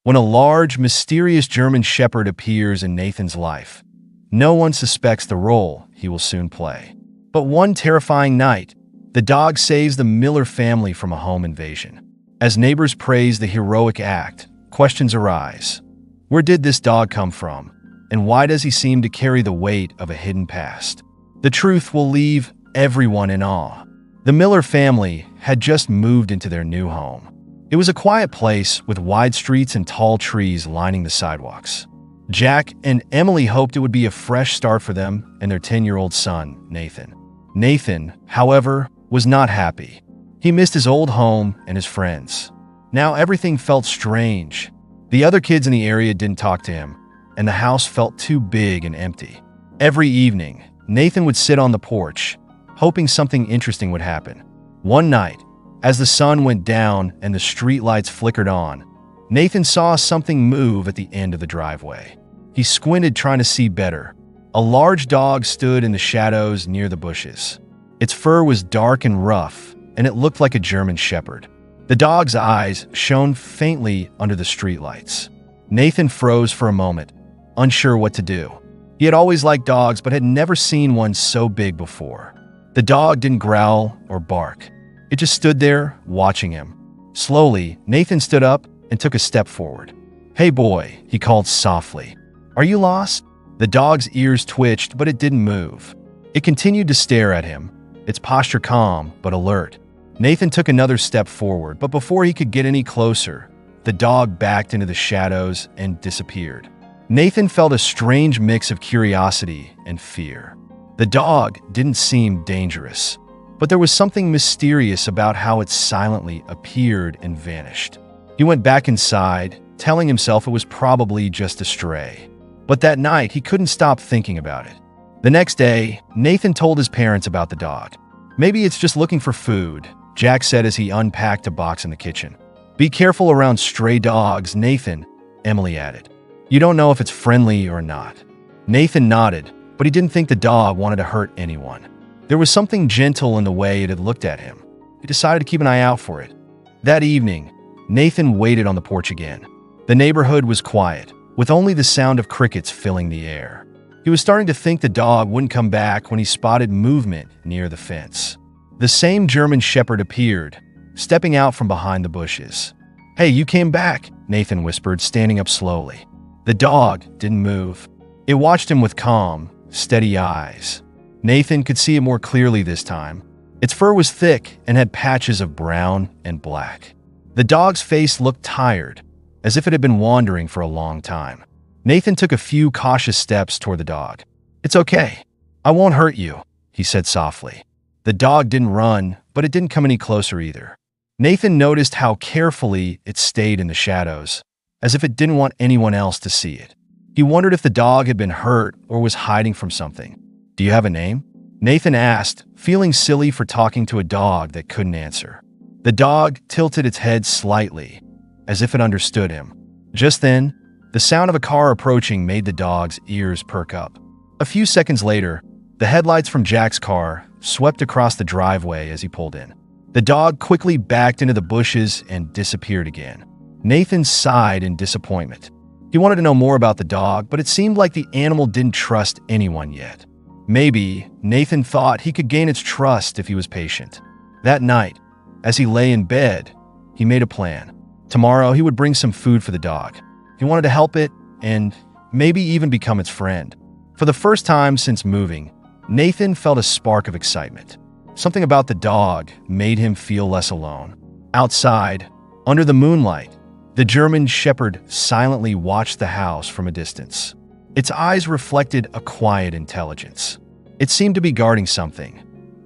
when a large, mysterious German Shepherd appears in Nathan's life. No one suspects the role he will soon play. But one terrifying night, the dog saves the Miller family from a home invasion. As neighbors praise the heroic act, questions arise. Where did this dog come from? And why does he seem to carry the weight of a hidden past? The truth will leave everyone in awe. The Miller family had just moved into their new home. It was a quiet place with wide streets and tall trees lining the sidewalks. Jack and Emily hoped it would be a fresh start for them and their 10-year-old son, Nathan. Nathan, however, was not happy. He missed his old home and his friends. Now everything felt strange. The other kids in the area didn't talk to him, and the house felt too big and empty. Every evening, Nathan would sit on the porch, hoping something interesting would happen. One night, as the sun went down and the streetlights flickered on, Nathan saw something move at the end of the driveway. He squinted, trying to see better. A large dog stood in the shadows near the bushes. Its fur was dark and rough, and it looked like a German Shepherd. The dog's eyes shone faintly under the streetlights. Nathan froze for a moment, unsure what to do. He had always liked dogs, but had never seen one so big before. The dog didn't growl or bark. It just stood there, watching him. Slowly, Nathan stood up and took a step forward. "Hey boy," he called softly. "Are you lost?" The dog's ears twitched, but it didn't move. It continued to stare at him, its posture calm but alert. Nathan took another step forward, but before he could get any closer, the dog backed into the shadows and disappeared. Nathan felt a strange mix of curiosity and fear. The dog didn't seem dangerous, but there was something mysterious about how it silently appeared and vanished. He went back inside, telling himself it was probably just a stray. But that night, he couldn't stop thinking about it. The next day, Nathan told his parents about the dog. "Maybe it's just looking for food," Jack said as he unpacked a box in the kitchen. "Be careful around stray dogs, Nathan," Emily added. "You don't know if it's friendly or not." Nathan nodded, but he didn't think the dog wanted to hurt anyone. There was something gentle in the way it had looked at him. He decided to keep an eye out for it. That evening, Nathan waited on the porch again. The neighborhood was quiet, with only the sound of crickets filling the air. He was starting to think the dog wouldn't come back when he spotted movement near the fence. The same German Shepherd appeared, stepping out from behind the bushes. "Hey, you came back," Nathan whispered, standing up slowly. The dog didn't move. It watched him with calm, steady eyes. Nathan could see it more clearly this time. Its fur was thick and had patches of brown and black. The dog's face looked tired, as if it had been wandering for a long time. Nathan took a few cautious steps toward the dog. "It's okay. I won't hurt you," he said softly. The dog didn't run, but it didn't come any closer either. Nathan noticed how carefully it stayed in the shadows, as if it didn't want anyone else to see it. He wondered if the dog had been hurt or was hiding from something. "Do you have a name?" Nathan asked, feeling silly for talking to a dog that couldn't answer. The dog tilted its head slightly, as if it understood him. Just then, the sound of a car approaching made the dog's ears perk up. A few seconds later, the headlights from Jack's car swept across the driveway as he pulled in. The dog quickly backed into the bushes and disappeared again. Nathan sighed in disappointment. He wanted to know more about the dog, but it seemed like the animal didn't trust anyone yet. Maybe Nathan thought he could gain its trust if he was patient. That night, as he lay in bed, he made a plan. Tomorrow, he would bring some food for the dog. He wanted to help it and maybe even become its friend. For the first time since moving, Nathan felt a spark of excitement. Something about the dog made him feel less alone. Outside, under the moonlight, the German Shepherd silently watched the house from a distance. Its eyes reflected a quiet intelligence. It seemed to be guarding something,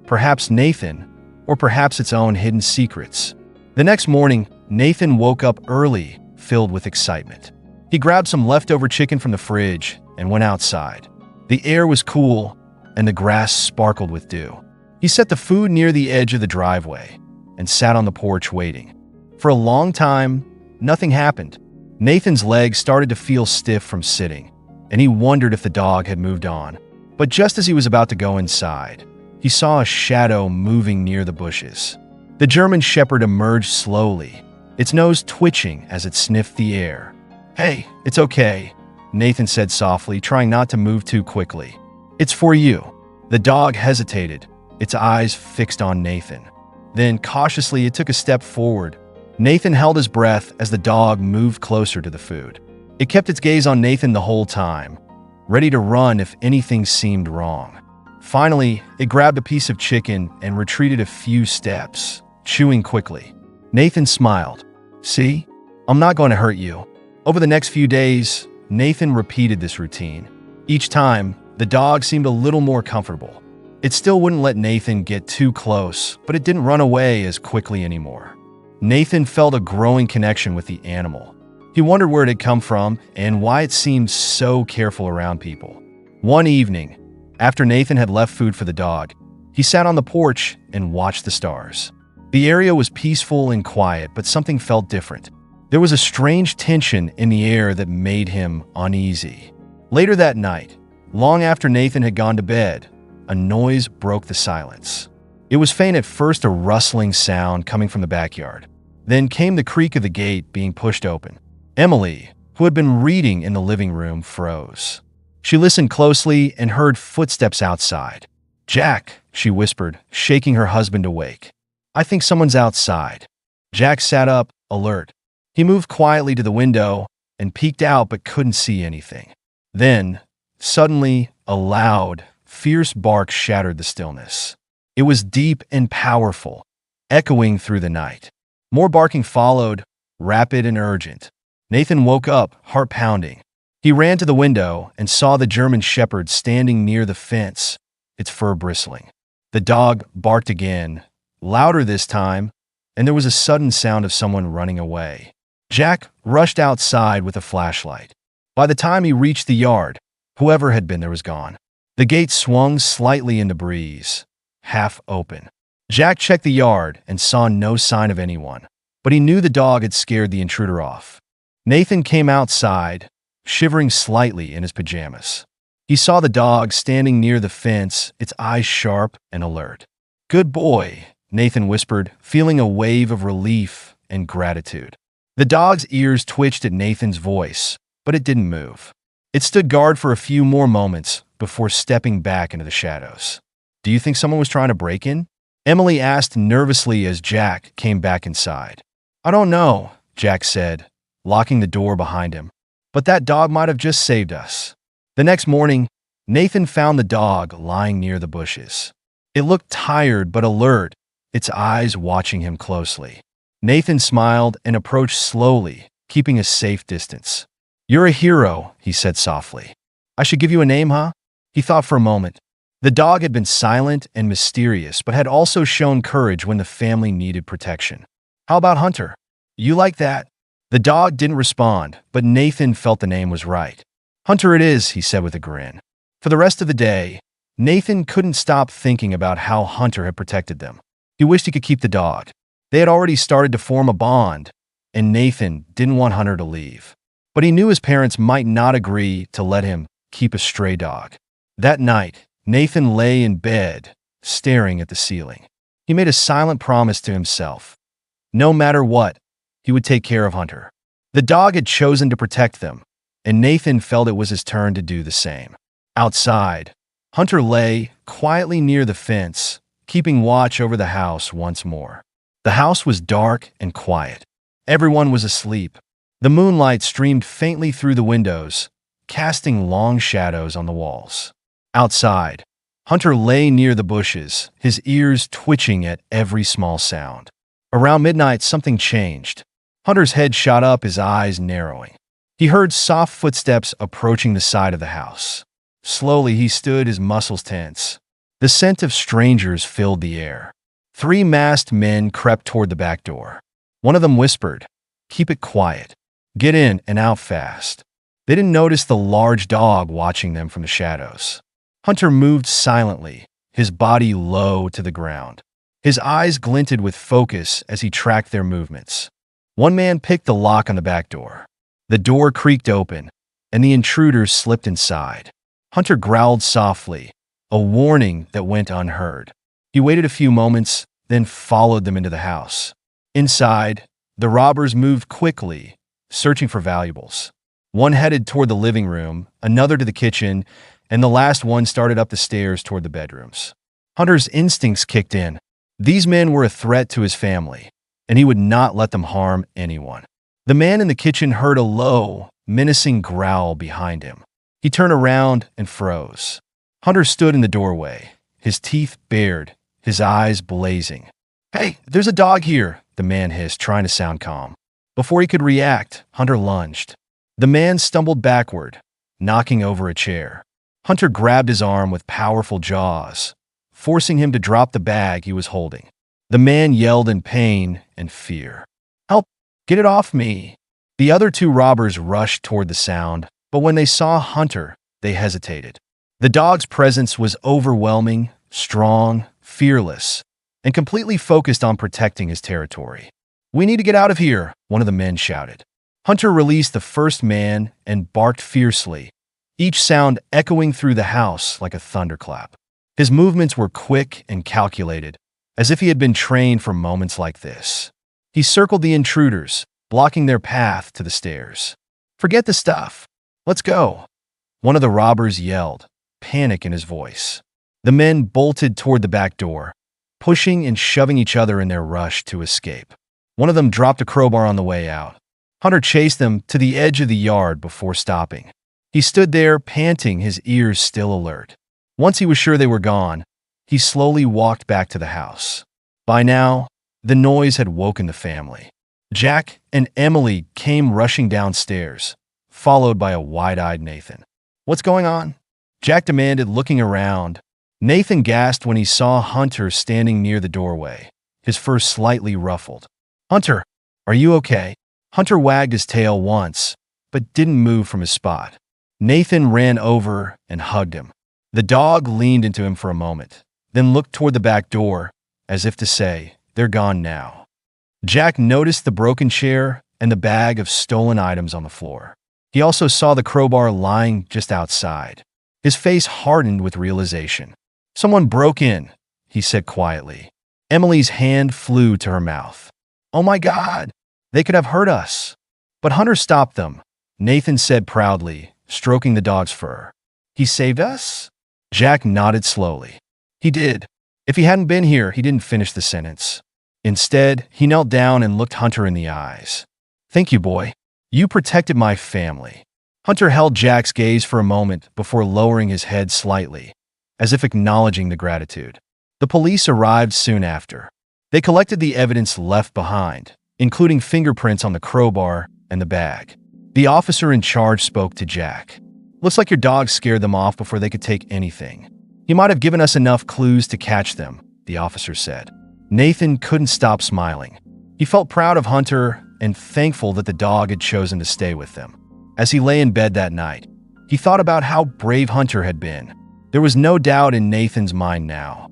perhaps Nathan, or perhaps its own hidden secrets. The next morning, Nathan woke up early, filled with excitement. He grabbed some leftover chicken from the fridge and went outside. The air was cool, and the grass sparkled with dew. He set the food near the edge of the driveway and sat on the porch waiting. For a long time, nothing happened. Nathan's legs started to feel stiff from sitting, and he wondered if the dog had moved on. But just as he was about to go inside, he saw a shadow moving near the bushes. The German Shepherd emerged slowly, its nose twitching as it sniffed the air. "Hey, it's okay," Nathan said softly, trying not to move too quickly. "It's for you." The dog hesitated, its eyes fixed on Nathan. Then, cautiously, it took a step forward. Nathan held his breath as the dog moved closer to the food. It kept its gaze on Nathan the whole time, ready to run if anything seemed wrong. Finally, it grabbed a piece of chicken and retreated a few steps, chewing quickly. Nathan smiled. "See? I'm not going to hurt you." Over the next few days, Nathan repeated this routine. Each time, the dog seemed a little more comfortable. It still wouldn't let Nathan get too close, but it didn't run away as quickly anymore. Nathan felt a growing connection with the animal. He wondered where it had come from and why it seemed so careful around people. One evening, after Nathan had left food for the dog, he sat on the porch and watched the stars. The area was peaceful and quiet, but something felt different. There was a strange tension in the air that made him uneasy. Later that night, long after Nathan had gone to bed, a noise broke the silence. It was faint at first, a rustling sound coming from the backyard. Then came the creak of the gate being pushed open. Emily, who had been reading in the living room, froze. She listened closely and heard footsteps outside. "Jack," she whispered, shaking her husband awake. "I think someone's outside." Jack sat up, alert. He moved quietly to the window and peeked out but couldn't see anything. Then, suddenly, a loud, fierce bark shattered the stillness. It was deep and powerful, echoing through the night. More barking followed, rapid and urgent. Nathan woke up, heart pounding. He ran to the window and saw the German Shepherd standing near the fence, its fur bristling. The dog barked again, louder this time, and there was a sudden sound of someone running away. Jack rushed outside with a flashlight. By the time he reached the yard, whoever had been there was gone. The gate swung slightly in the breeze, half open. Jack checked the yard and saw no sign of anyone, but he knew the dog had scared the intruder off. Nathan came outside, shivering slightly in his pajamas. He saw the dog standing near the fence, its eyes sharp and alert. "Good boy," Nathan whispered, feeling a wave of relief and gratitude. The dog's ears twitched at Nathan's voice, but it didn't move. It stood guard for a few more moments before stepping back into the shadows. "Do you think someone was trying to break in?" Emily asked nervously as Jack came back inside. "I don't know," Jack said, locking the door behind him. "But that dog might have just saved us." The next morning, Nathan found the dog lying near the bushes. It looked tired but alert, its eyes watching him closely. Nathan smiled and approached slowly, keeping a safe distance. "You're a hero," he said softly. "I should give you a name, huh?" He thought for a moment. The dog had been silent and mysterious, but had also shown courage when the family needed protection. "How about Hunter? You like that?" The dog didn't respond, but Nathan felt the name was right. "Hunter it is," he said with a grin. For the rest of the day, Nathan couldn't stop thinking about how Hunter had protected them. He wished he could keep the dog. They had already started to form a bond, and Nathan didn't want Hunter to leave. But he knew his parents might not agree to let him keep a stray dog. That night, Nathan lay in bed, staring at the ceiling. He made a silent promise to himself. No matter what, he would take care of Hunter. The dog had chosen to protect them, and Nathan felt it was his turn to do the same. Outside, Hunter lay quietly near the fence, keeping watch over the house once more. The house was dark and quiet. Everyone was asleep. The moonlight streamed faintly through the windows, casting long shadows on the walls. Outside, Hunter lay near the bushes, his ears twitching at every small sound. Around midnight, something changed. Hunter's head shot up, his eyes narrowing. He heard soft footsteps approaching the side of the house. Slowly, he stood, his muscles tense. The scent of strangers filled the air. 3 masked men crept toward the back door. One of them whispered, "Keep it quiet. Get in and out fast." They didn't notice the large dog watching them from the shadows. Hunter moved silently, his body low to the ground. His eyes glinted with focus as he tracked their movements. One man picked the lock on the back door. The door creaked open, and the intruders slipped inside. Hunter growled softly, a warning that went unheard. He waited a few moments, then followed them into the house. Inside, the robbers moved quickly, searching for valuables. One headed toward the living room, another to the kitchen, and the last one started up the stairs toward the bedrooms. Hunter's instincts kicked in. These men were a threat to his family, and he would not let them harm anyone. The man in the kitchen heard a low, menacing growl behind him. He turned around and froze. Hunter stood in the doorway, his teeth bared, his eyes blazing. "Hey, there's a dog here," the man hissed, trying to sound calm. Before he could react, Hunter lunged. The man stumbled backward, knocking over a chair. Hunter grabbed his arm with powerful jaws, forcing him to drop the bag he was holding. The man yelled in pain and fear. "Help! Get it off me!" The other two robbers rushed toward the sound, but when they saw Hunter, they hesitated. The dog's presence was overwhelming, strong, fearless, and completely focused on protecting his territory. "We need to get out of here," one of the men shouted. Hunter released the first man and barked fiercely, each sound echoing through the house like a thunderclap. His movements were quick and calculated, as if he had been trained for moments like this. He circled the intruders, blocking their path to the stairs. "Forget the stuff. Let's go," one of the robbers yelled, panic in his voice. The men bolted toward the back door, pushing and shoving each other in their rush to escape. One of them dropped a crowbar on the way out. Hunter chased them to the edge of the yard before stopping. He stood there, panting, his ears still alert. Once he was sure they were gone, he slowly walked back to the house. By now, the noise had woken the family. Jack and Emily came rushing downstairs, followed by a wide-eyed Nathan. "What's going on?" Jack demanded, looking around. Nathan gasped when he saw Hunter standing near the doorway, his fur slightly ruffled. "Hunter, are you okay?" Hunter wagged his tail once, but didn't move from his spot. Nathan ran over and hugged him. The dog leaned into him for a moment, then looked toward the back door, as if to say, "They're gone now." Jack noticed the broken chair and the bag of stolen items on the floor. He also saw the crowbar lying just outside. His face hardened with realization. "Someone broke in," he said quietly. Emily's hand flew to her mouth. "Oh my God, they could have hurt us." But Hunter stopped them, Nathan said proudly, stroking the dog's fur. "He saved us?" Jack nodded slowly. "He did. If he hadn't been here," he didn't finish the sentence. Instead, he knelt down and looked Hunter in the eyes. "Thank you, boy. You protected my family." Hunter held Jack's gaze for a moment before lowering his head slightly, as if acknowledging the gratitude. The police arrived soon after. They collected the evidence left behind, including fingerprints on the crowbar and the bag. The officer in charge spoke to Jack. "Looks like your dog scared them off before they could take anything. He might have given us enough clues to catch them," the officer said. Nathan couldn't stop smiling. He felt proud of Hunter and thankful that the dog had chosen to stay with them. As he lay in bed that night, he thought about how brave Hunter had been. There was no doubt in Nathan's mind now.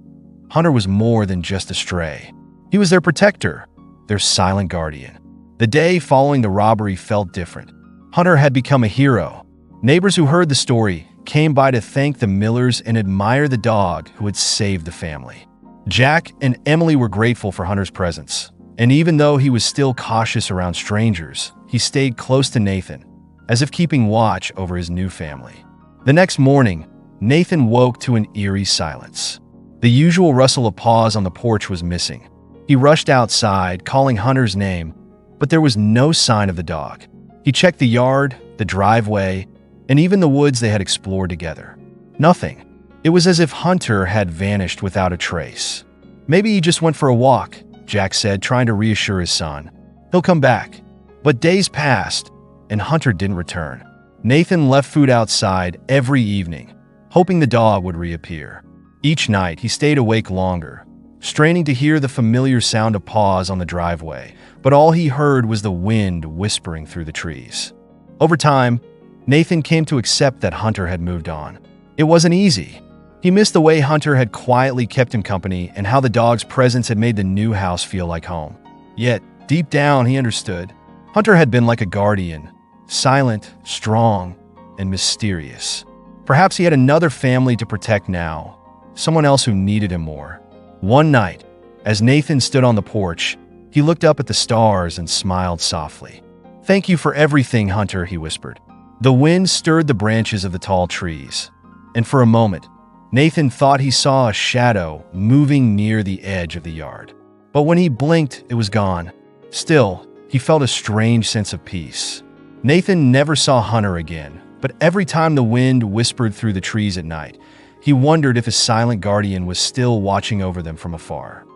Hunter was more than just a stray. He was their protector, their silent guardian. The day following the robbery felt different. Hunter had become a hero. Neighbors who heard the story came by to thank the Millers and admire the dog who had saved the family. Jack and Emily were grateful for Hunter's presence, and even though he was still cautious around strangers, he stayed close to Nathan, as if keeping watch over his new family. The next morning, Nathan woke to an eerie silence. The usual rustle of paws on the porch was missing. He rushed outside, calling Hunter's name, but there was no sign of the dog. He checked the yard, the driveway, and even the woods they had explored together. Nothing. It was as if Hunter had vanished without a trace. "Maybe he just went for a walk," Jack said, trying to reassure his son. "He'll come back." But days passed, and Hunter didn't return. Nathan left food outside every evening, hoping the dog would reappear. Each night, he stayed awake longer, straining to hear the familiar sound of paws on the driveway, but all he heard was the wind whispering through the trees. Over time, Nathan came to accept that Hunter had moved on. It wasn't easy. He missed the way Hunter had quietly kept him company and how the dog's presence had made the new house feel like home. Yet, deep down, he understood. Hunter had been like a guardian, silent, strong, and mysterious. Perhaps he had another family to protect now, someone else who needed him more. One night, as Nathan stood on the porch, he looked up at the stars and smiled softly. "Thank you for everything, Hunter," he whispered. The wind stirred the branches of the tall trees, and for a moment, Nathan thought he saw a shadow moving near the edge of the yard. But when he blinked, it was gone. Still, he felt a strange sense of peace. Nathan never saw Hunter again, but every time the wind whispered through the trees at night, he wondered if his silent guardian was still watching over them from afar.